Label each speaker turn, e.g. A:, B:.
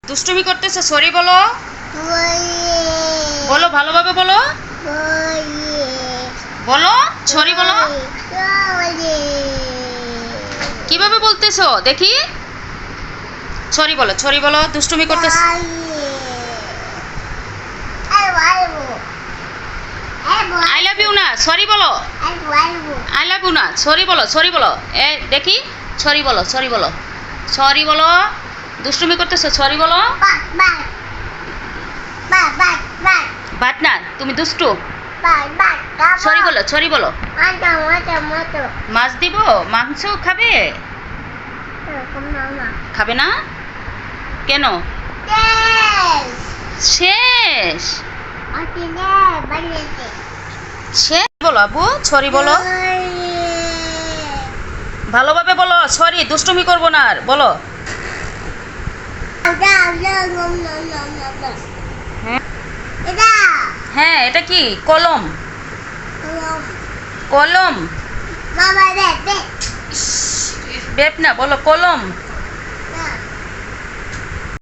A: দুষ্টুমি করতেছো, সরি বলো। বলো ভালোভাবে বলো, বলো সরি বলো। কিভাবে বলতেছো দেখি? সরি বলো, সরি বলো, দুষ্টুমি করতেছো। আই লাভ ইউ না, সরি বলো। আই লাভ ইউ না, সরি বলো, সরি বলো। এ দেখি, সরি বলো, সরি বলো, সরি বলো। দুষ্টুমি করতেছো, সরি বলো। বাট না, তুমি দুষ্টু। সরি বলো, সরি বলো। মাছ দিব? মাংস খাবে? খাবে না কেন? শেষ শেষ বলো আবু, সরি বলো। ভালোভাবে বলো, সরি, দুষ্টুমি করবো না আর, বলো। হ্যাঁ, এটা কি? কলম। কলম। বেপ না, বলো কলম।